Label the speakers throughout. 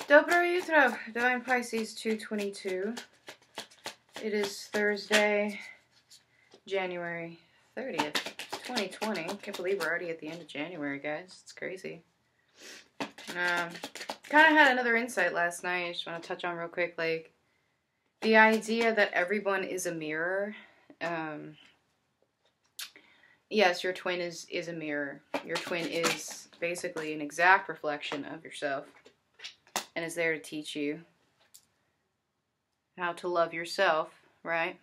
Speaker 1: Dobro jutro, Divine Pisces 222. It is Thursday, January 30th, 2020. Can't believe we're already at the end of January, guys. It's crazy. Kind of had another insight last night I just want to touch on real quick. Like, the idea that everyone is a mirror. Yes, your twin is a mirror. Your twin is basically an exact reflection of yourself. And is there to teach you how to love yourself, right?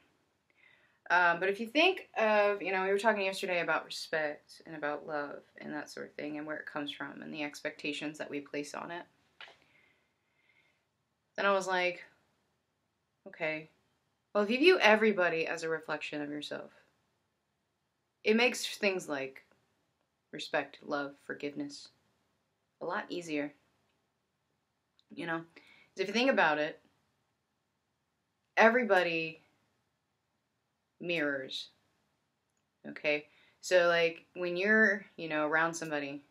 Speaker 1: But if you think of, we were talking yesterday about respect and about love and that sort of thing and where it comes from and the expectations that we place on it. Then I was like, okay, well, if you view everybody as a reflection of yourself, it makes things like respect, love, forgiveness a lot easier. Because if you think about it, everybody mirrors. Okay? So, like, when you're, around somebody,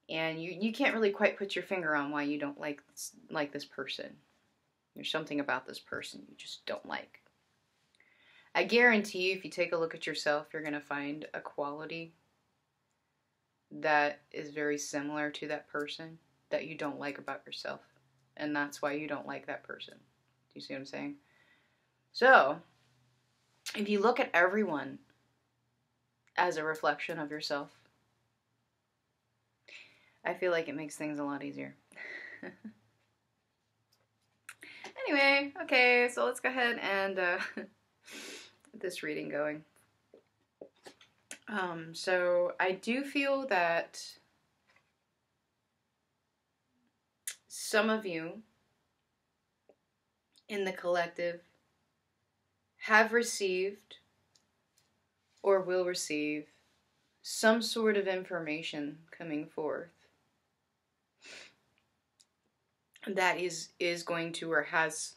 Speaker 1: and you can't really quite put your finger on why you don't like this person. There's something about this person you just don't like. I guarantee you, if you take a look at yourself, you're going to find a quality that is very similar to that person that you don't like about yourself. And that's why you don't like that person. Do you see what I'm saying? So, if you look at everyone as a reflection of yourself, I feel like it makes things a lot easier. Anyway, okay, so let's go ahead and get this reading going. So I do feel that some of you in the collective have received or will receive some sort of information coming forth that is going to or has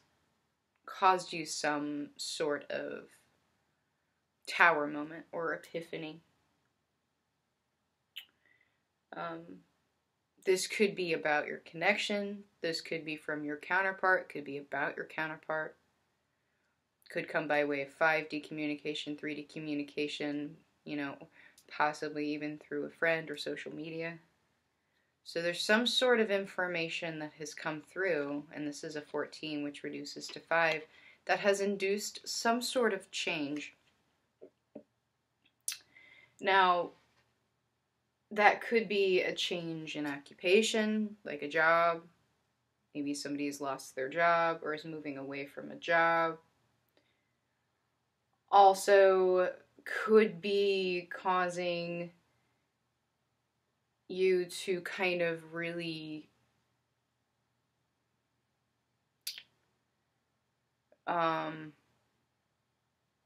Speaker 1: caused you some sort of tower moment or epiphany. This could be about your connection. This could be from your counterpart. Could be about your counterpart. Could come by way of 5D communication, 3D communication, possibly even through a friend or social media. So there's some sort of information that has come through, and this is a 14, which reduces to 5, that has induced some sort of change. Now, that could be a change in occupation, like a job. Maybe somebody has lost their job or is moving away from a job. Also, could be causing you to kind of really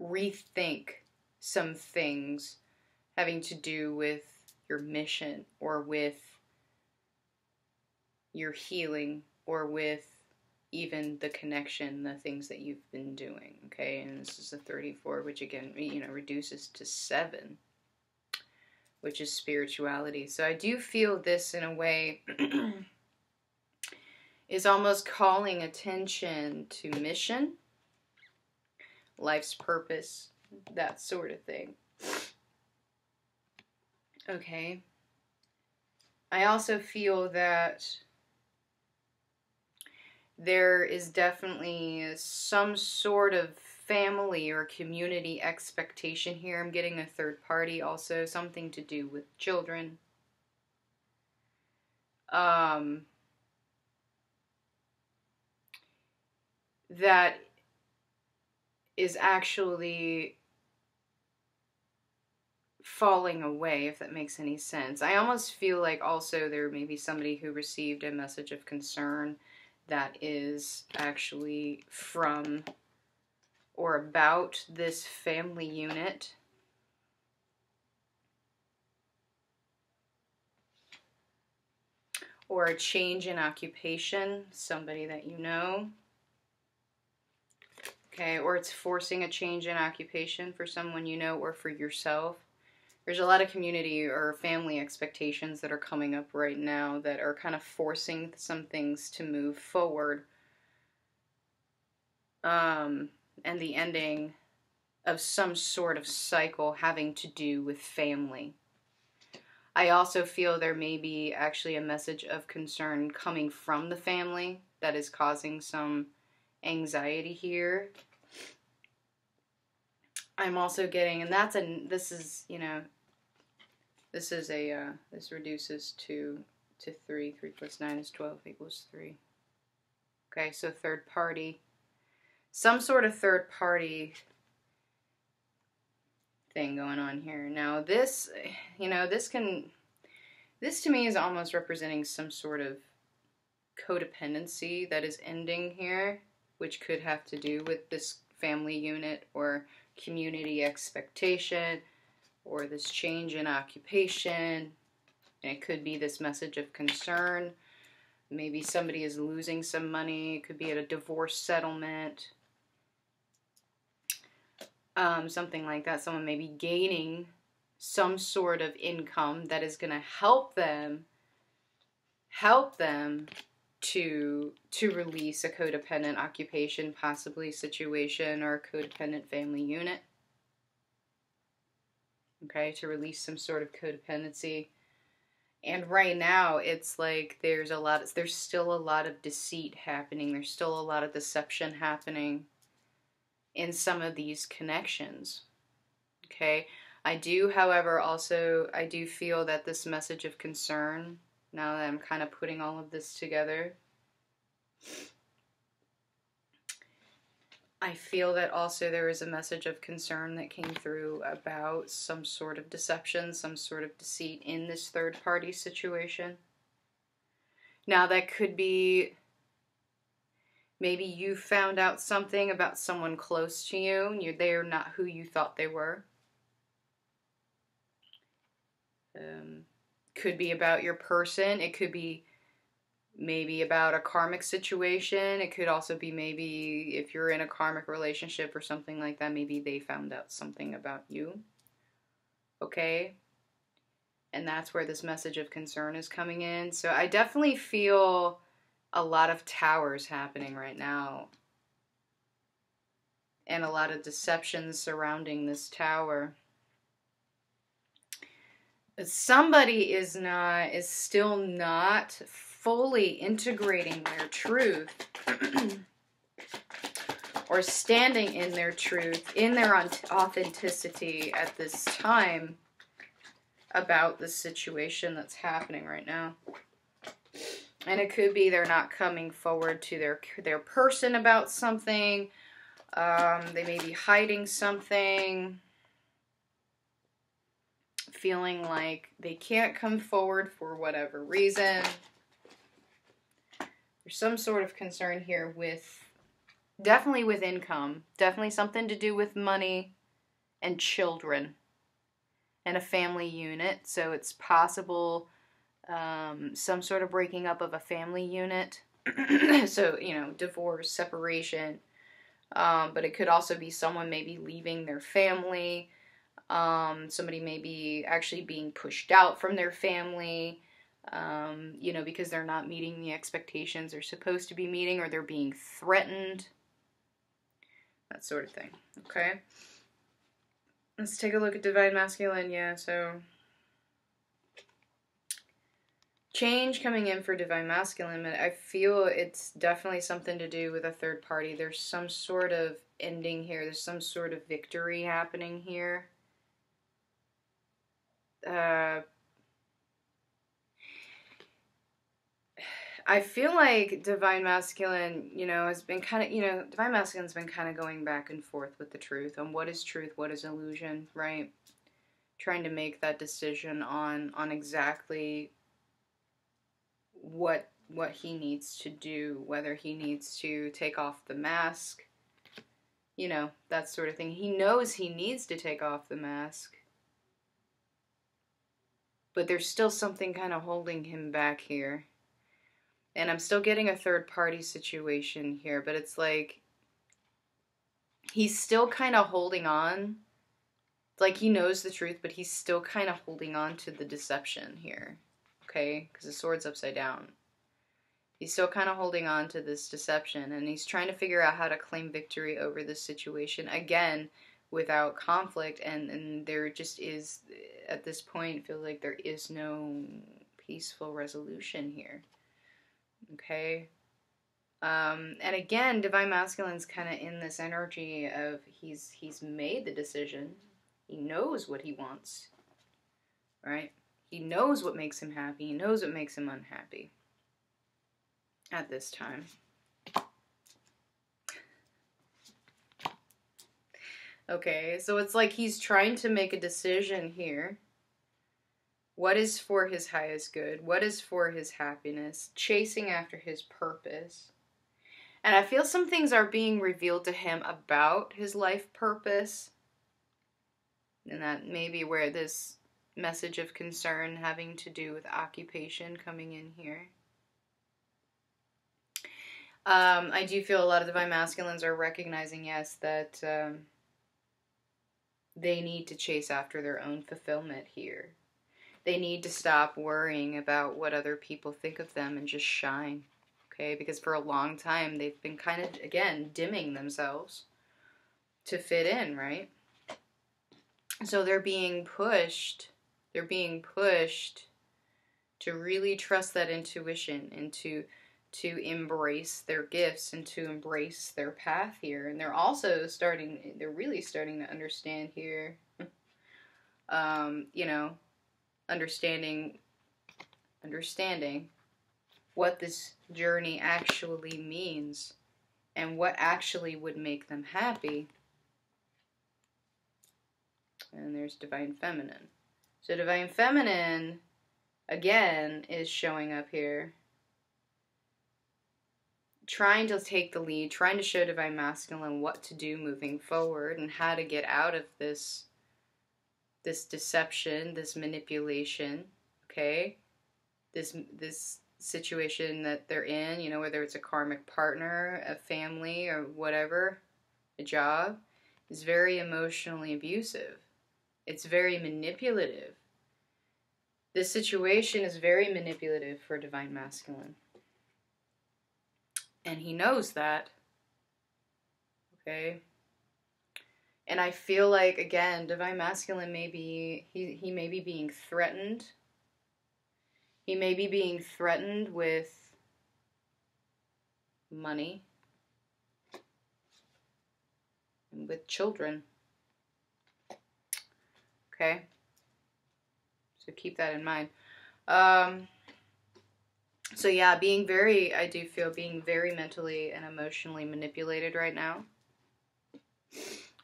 Speaker 1: rethink some things having to do with your mission or with your healing or with even the connection, the things that you've been doing, okay? And this is a 34, which again, reduces to 7, which is spirituality. So I do feel this in a way is almost calling attention to mission, life's purpose, that sort of thing. Okay. I also feel that there is definitely some sort of family or community expectation here. I'm getting a third party also, something to do with children. That is actually falling away, if that makes any sense. I almost feel like also there may be somebody who received a message of concern that is actually from or about this family unit. Or a change in occupation, somebody that you know. Okay, or it's forcing a change in occupation for someone you know or for yourself. There's a lot of community or family expectations that are coming up right now that are kind of forcing some things to move forward. And the ending of some sort of cycle having to do with family. I also feel there may be actually a message of concern coming from the family that is causing some anxiety here. I'm also getting, and this reduces to 3. 3 plus 9 is 12 equals 3. Okay, so third party. Some sort of third party thing going on here. Now this to me is almost representing some sort of codependency that is ending here, which could have to do with this family unit or community expectation or this change in occupation. And it could be this message of concern. Maybe somebody is losing some money. It could be at a divorce settlement. Something like that. Someone may be gaining some sort of income that is going to help them to release a codependent occupation, possibly situation, or a codependent family unit. Okay, to release some sort of codependency. And right now, it's like there's still a lot of deceit happening. There's still a lot of deception happening in some of these connections. Okay, I do, however, I do feel that this message of concern, now that I'm kind of putting all of this together, I feel that also there is a message of concern that came through about some sort of deception, some sort of deceit in this third party situation. Now that could be, maybe you found out something about someone close to you and they are not who you thought they were. Could be about your person. It could be maybe about a karmic situation. It could also be maybe if you're in a karmic relationship or something like that, maybe they found out something about you. Okay? And that's where this message of concern is coming in. So I definitely feel a lot of towers happening right now. And a lot of deceptions surrounding this tower. Somebody is still not fully integrating their truth or standing in their truth, in their authenticity at this time about the situation that's happening right now. And it could be they're not coming forward to their person about something. They may be hiding something. Feeling like they can't come forward for whatever reason. There's some sort of concern here definitely with income. Definitely something to do with money and children and a family unit. So it's possible some sort of breaking up of a family unit. So, divorce, separation. But it could also be someone maybe leaving their family. Somebody may be actually being pushed out from their family, because they're not meeting the expectations they're supposed to be meeting, or they're being threatened. That sort of thing. Okay? Let's take a look at Divine Masculine. Yeah, so change coming in for Divine Masculine, but I feel it's definitely something to do with a third party. There's some sort of ending here. There's some sort of victory happening here. I feel like Divine Masculine, has been kind of, Divine Masculine's been kind of going back and forth with the truth on what is truth, what is illusion, right? Trying to make that decision on exactly what he needs to do, whether he needs to take off the mask, that sort of thing. He knows he needs to take off the mask. But there's still something kind of holding him back here. And I'm still getting a third party situation here, but it's like he's still kind of holding on It's like he knows the truth, but he's still kind of holding on to the deception here. Okay? Because the sword's upside down. He's still kind of holding on to this deception, and he's trying to figure out how to claim victory over this situation, again, without conflict, and there just is, at this point, it feels like there is no peaceful resolution here. Okay? And again, Divine Masculine's kind of in this energy of he's made the decision. He knows what he wants, right? He knows what makes him happy. He knows what makes him unhappy at this time. Okay, so it's like he's trying to make a decision here. What is for his highest good? What is for his happiness? Chasing after his purpose. And I feel some things are being revealed to him about his life purpose. And that may be where this message of concern having to do with occupation coming in here. I do feel a lot of Divine Masculines are recognizing, yes, that they need to chase after their own fulfillment here. They need to stop worrying about what other people think of them and just shine. Okay, because for a long time they've been kind of, again, dimming themselves to fit in, right? So they're being pushed to really trust that intuition and to embrace their gifts and to embrace their path here. And they're also really starting to understand here, understanding what this journey actually means and what actually would make them happy. And there's Divine Feminine. So Divine Feminine, again, is showing up here, trying to take the lead, trying to show Divine Masculine what to do moving forward and how to get out of this deception, this manipulation, okay? This situation that they're in, whether it's a karmic partner, a family, or whatever, a job, is very emotionally abusive. It's very manipulative. This situation is very manipulative for Divine Masculine. And he knows that. Okay? And I feel like, again, Divine Masculine may be, he may be being threatened. He may be being threatened with money and with children. Okay? So keep that in mind. So yeah, I do feel being very mentally and emotionally manipulated right now.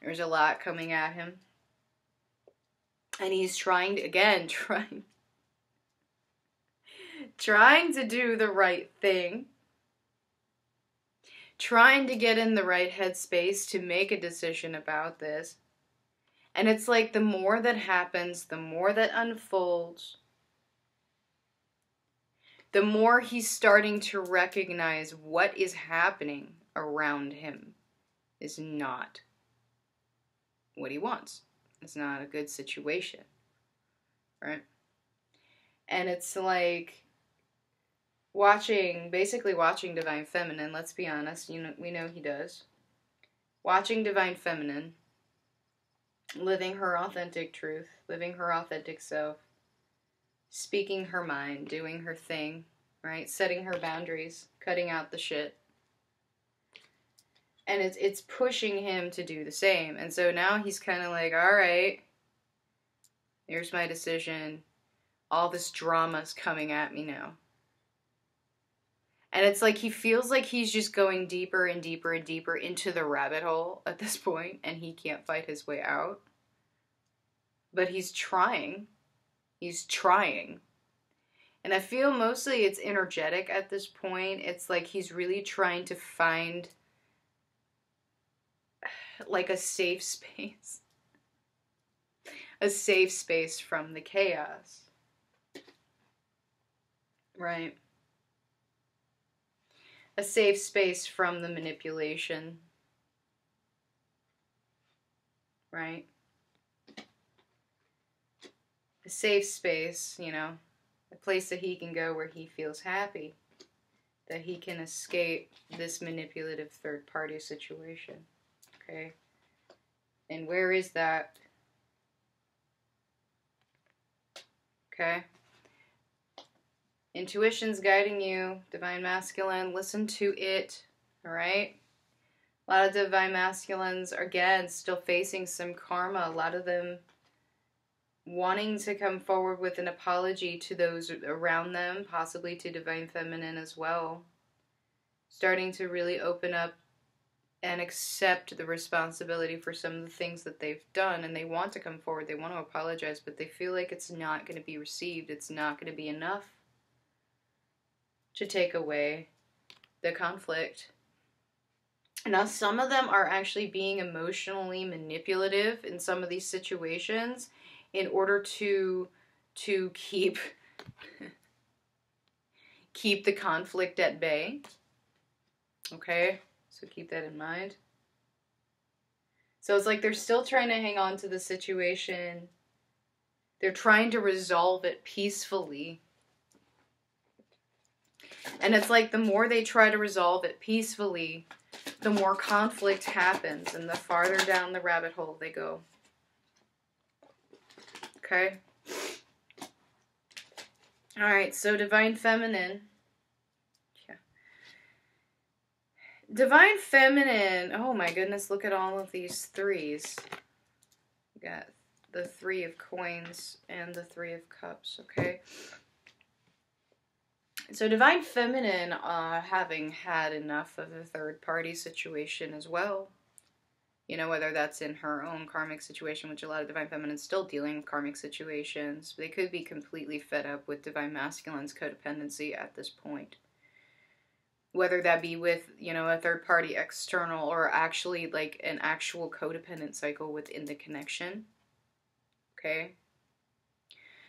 Speaker 1: There's a lot coming at him. And he's trying to do the right thing. Trying to get in the right headspace to make a decision about this. And it's like the more that happens, the more that unfolds, the more he's starting to recognize what is happening around him is not what he wants. It's not a good situation, right? And it's like basically watching Divine Feminine, let's be honest, we know he does. Watching Divine Feminine, living her authentic truth, living her authentic self, speaking her mind, doing her thing, right? Setting her boundaries, cutting out the shit. And it's pushing him to do the same. And so now he's kind of like, all right, here's my decision. All this drama's coming at me now. And it's like he feels like he's just going deeper and deeper and deeper into the rabbit hole at this point, and he can't fight his way out. But he's trying. He's trying. And I feel mostly it's energetic at this point. It's like he's really trying to find like a safe space. A safe space from the chaos. Right? A safe space from the manipulation. Right? a safe space, you know, a place that he can go where he feels happy, that he can escape this manipulative third-party situation, okay? And where is that? Okay? Intuition's guiding you, Divine Masculine. Listen to it, all right? A lot of Divine Masculines are, again, still facing some karma. A lot of them wanting to come forward with an apology to those around them, possibly to Divine Feminine as well. Starting to really open up and accept the responsibility for some of the things that they've done, and they want to come forward, they want to apologize, but they feel like it's not going to be received, it's not going to be enough to take away the conflict. Now, some of them are actually being emotionally manipulative in some of these situations in order to keep keep the conflict at bay. Okay? So keep that in mind. So it's like they're still trying to hang on to the situation. They're trying to resolve it peacefully. And it's like the more they try to resolve it peacefully, the more conflict happens and the farther down the rabbit hole they go. Okay? Alright, so Divine Feminine. Yeah. Divine Feminine. Oh my goodness, look at all of these threes. You got the Three of Coins and the Three of Cups, okay? So Divine Feminine, having had enough of a third-party situation as well. You know, whether that's in her own karmic situation, which a lot of Divine Feminines still dealing with karmic situations. They could be completely fed up with Divine Masculine's codependency at this point. Whether that be with, you know, a third-party external or actually like an actual codependent cycle within the connection. Okay?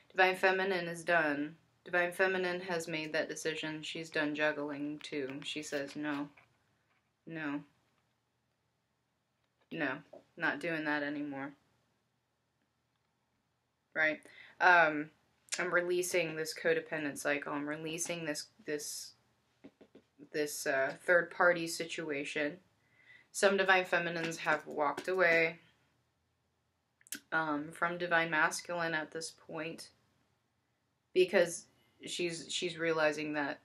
Speaker 1: Divine Feminine is done. Divine Feminine has made that decision. She's done juggling too. She says, no, no, no, not doing that anymore. Right? I'm releasing this codependent cycle. I'm releasing this third-party situation. Some Divine Feminines have walked away from Divine Masculine at this point because she's realizing that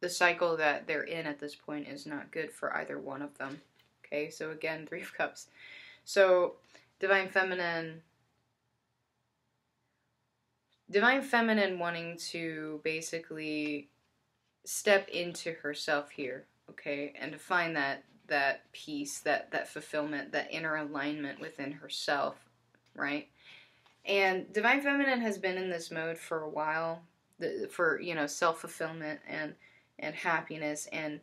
Speaker 1: the cycle that they're in at this point is not good for either one of them. Okay, so again, Three of Cups. So Divine Feminine wanting to basically step into herself here, okay, and to find that peace, that fulfillment, that inner alignment within herself, right? And Divine Feminine has been in this mode for a while, for, you know, self-fulfillment and happiness and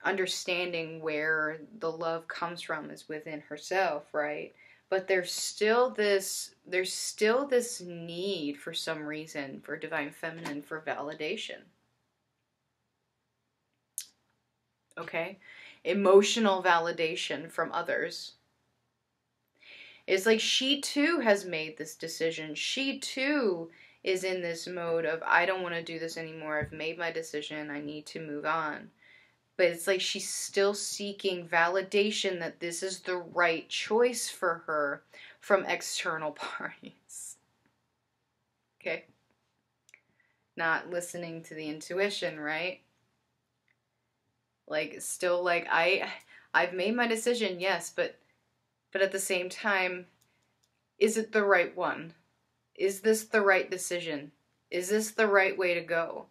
Speaker 1: understanding where the love comes from is within herself, right? But there's still this need for some reason for Divine Feminine for validation. Okay? Emotional validation from others. It's like she too has made this decision. She too is in this mode of, I don't want to do this anymore. I've made my decision. I need to move on. But it's like she's still seeking validation that this is the right choice for her from external parties. Okay? Not listening to the intuition, right? Like, still like, I've made my decision, yes, but at the same time, is it the right one? Is this the right decision? Is this the right way to go?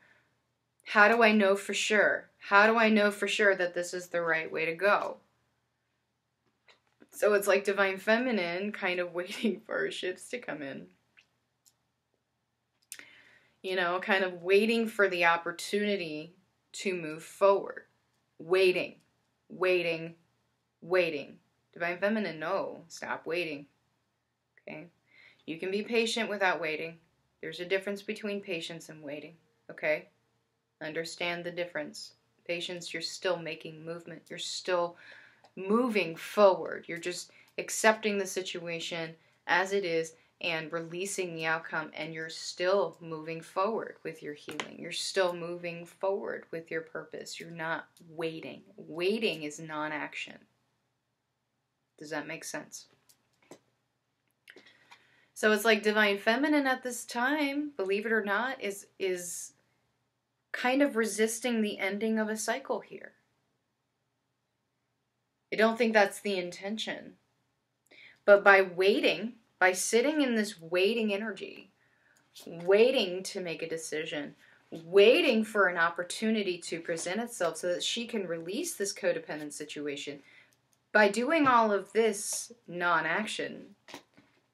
Speaker 1: How do I know for sure? How do I know for sure that this is the right way to go? So it's like Divine Feminine kind of waiting for her ships to come in. You know, kind of waiting for the opportunity to move forward. Waiting, waiting, waiting. Divine Feminine, no, stop waiting. Okay? You can be patient without waiting. There's a difference between patience and waiting. Okay? Understand the difference. Patience, you're still making movement. You're still moving forward. You're just accepting the situation as it is and releasing the outcome, and you're still moving forward with your healing. You're still moving forward with your purpose. You're not waiting. Waiting is non-action. Does that make sense? So it's like Divine Feminine at this time, believe it or not, is kind of resisting the ending of a cycle here. I don't think that's the intention. But by waiting, by sitting in this waiting energy, waiting to make a decision, waiting for an opportunity to present itself so that she can release this codependent situation, by doing all of this non-action,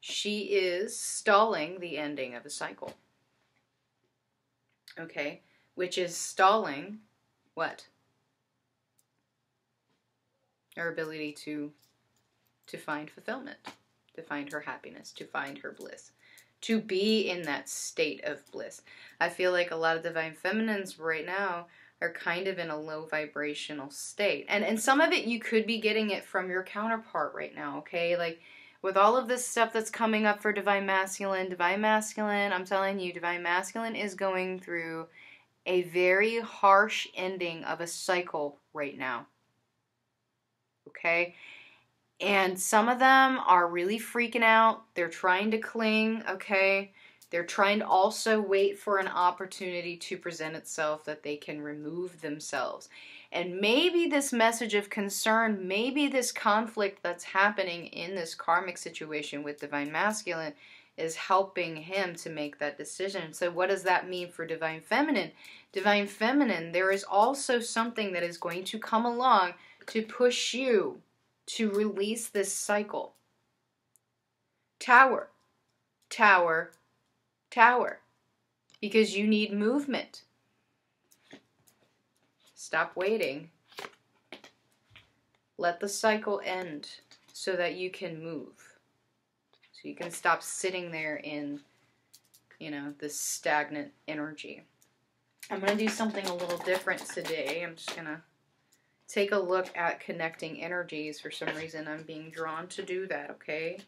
Speaker 1: she is stalling the ending of a cycle. Okay? Which is stalling what? Her ability to find fulfillment, to find her happiness, to find her bliss, to be in that state of bliss. I feel like a lot of Divine Feminines right now are kind of in a low vibrational state. And some of it, you could be getting it from your counterpart right now, okay? Like, with all of this stuff that's coming up for Divine Masculine, I'm telling you, Divine Masculine is going through a very harsh ending of a cycle right now. Okay? And some of them are really freaking out. They're trying to cling, okay? They're trying to also wait for an opportunity to present itself that they can remove themselves. And maybe this message of concern, maybe this conflict that's happening in this karmic situation with Divine Masculine is helping him to make that decision. So what does that mean for Divine Feminine? Divine Feminine, there is also something that is going to come along to push you to release this cycle. Tower, tower, tower. Because you need movement. Stop waiting. Let the cycle end so that you can move. So you can stop sitting there in, this stagnant energy. I'm going to do something a little different today. I'm just going to take a look at connecting energies. For some reason, I'm being drawn to do that, okay?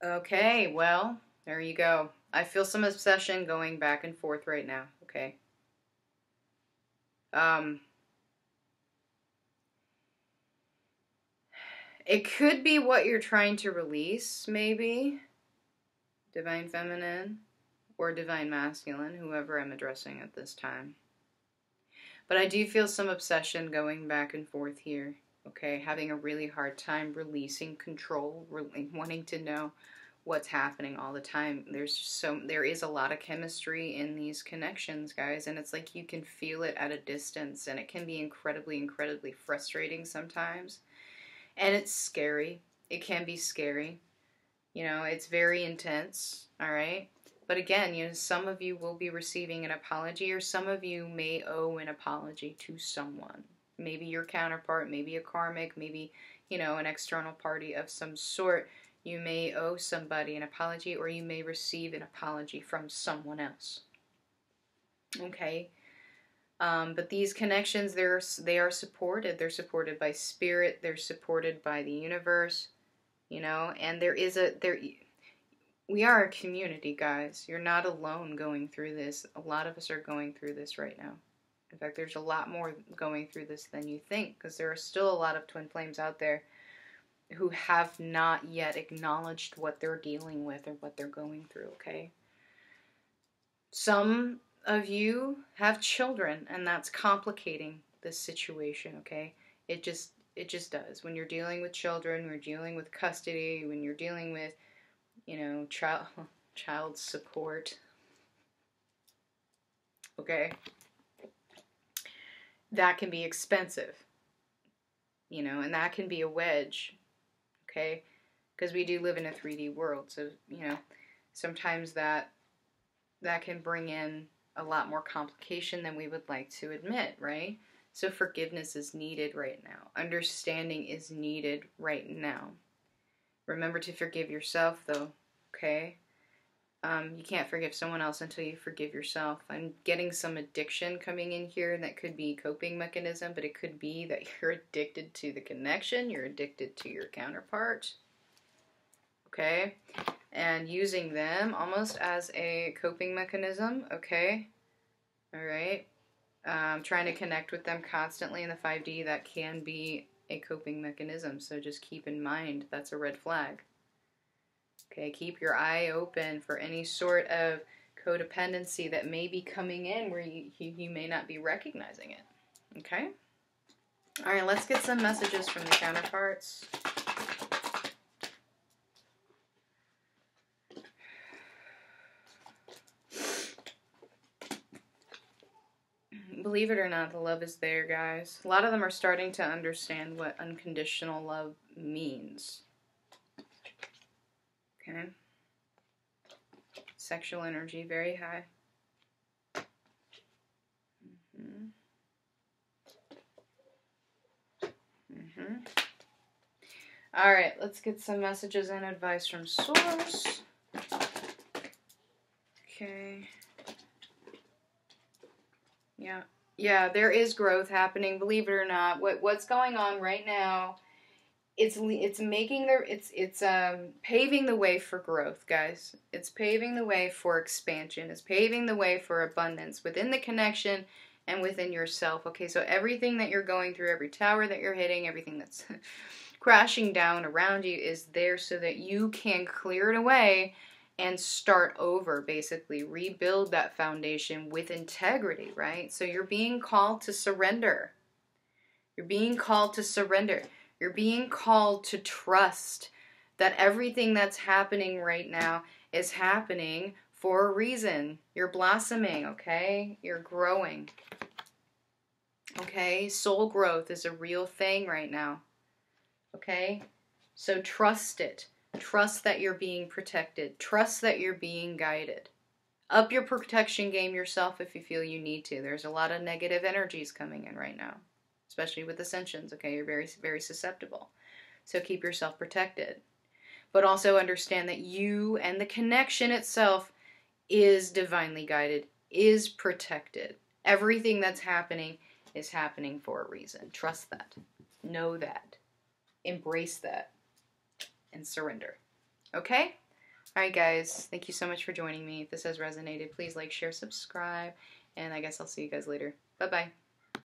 Speaker 1: Okay, well, there you go. I feel some obsession going back and forth right now, okay? It could be what you're trying to release, maybe. Divine Feminine or Divine Masculine, whoever I'm addressing at this time. But I do feel some obsession going back and forth here, okay? Having a really hard time releasing control, wanting to know what's happening all the time. There is a lot of chemistry in these connections, guys, and it's like you can feel it at a distance, and it can be incredibly, incredibly frustrating sometimes. And it's scary. It can be scary. It's very intense, all right? But again, some of you will be receiving an apology, or some of you may owe an apology to someone. Maybe your counterpart, maybe a karmic, maybe, an external party of some sort. You may owe somebody an apology, or you may receive an apology from someone else. Okay? But these connections, they are supported. They're supported by spirit. They're supported by the universe. And we are a community, guys. You're not alone going through this. A lot of us are going through this right now. In fact, there's a lot more going through this than you think, because there are still a lot of twin flames out there who have not yet acknowledged what they're dealing with or what they're going through, okay? Some of you have children, and that's complicating this situation, okay? It just does. When you're dealing with children, when you're dealing with custody, when you're dealing with, child support, okay? That can be expensive, and that can be a wedge, okay? Because we do live in a 3D world, so, sometimes that can bring in a lot more complication than we would like to admit, right? So forgiveness is needed right now. Understanding is needed right now. Remember to forgive yourself, though, okay? You can't forgive someone else until you forgive yourself. I'm getting some addiction coming in here, and that could be coping mechanism, but it could be that you're addicted to the connection, you're addicted to your counterpart, okay? And using them almost as a coping mechanism, okay? All right? Trying to connect with them constantly in the 5D, that can be a coping mechanism, so just keep in mind that's a red flag. Okay, keep your eye open for any sort of codependency that may be coming in where you may not be recognizing it. Okay? All right, let's get some messages from the counterparts. Believe it or not, the love is there, guys. A lot of them are starting to understand what unconditional love means. Okay. Sexual energy, very high. All right, let's get some messages and advice from Source. Okay. Yeah, there is growth happening, believe it or not. What's going on right now, it's paving the way for growth, guys. It's paving the way for expansion. It's paving the way for abundance within the connection and within yourself. Okay, so everything that you're going through, every tower that you're hitting, everything that's crashing down around you is there so that you can clear it away and start over, basically. Rebuild that foundation with integrity, right? So you're being called to surrender. You're being called to surrender. You're being called to trust that everything that's happening right now is happening for a reason. You're blossoming, okay? You're growing. Okay? Soul growth is a real thing right now. Okay? So trust it. Trust that you're being protected. Trust that you're being guided. Up your protection game yourself if you feel you need to. There's a lot of negative energies coming in right now, especially with ascensions, okay? You're very, very susceptible. So keep yourself protected. But also understand that you and the connection itself is divinely guided, is protected. Everything that's happening is happening for a reason. Trust that. Know that. Embrace that. And surrender. Okay? Alright guys, thank you so much for joining me. If this has resonated, please like, share, subscribe, and I guess I'll see you guys later. Bye-bye.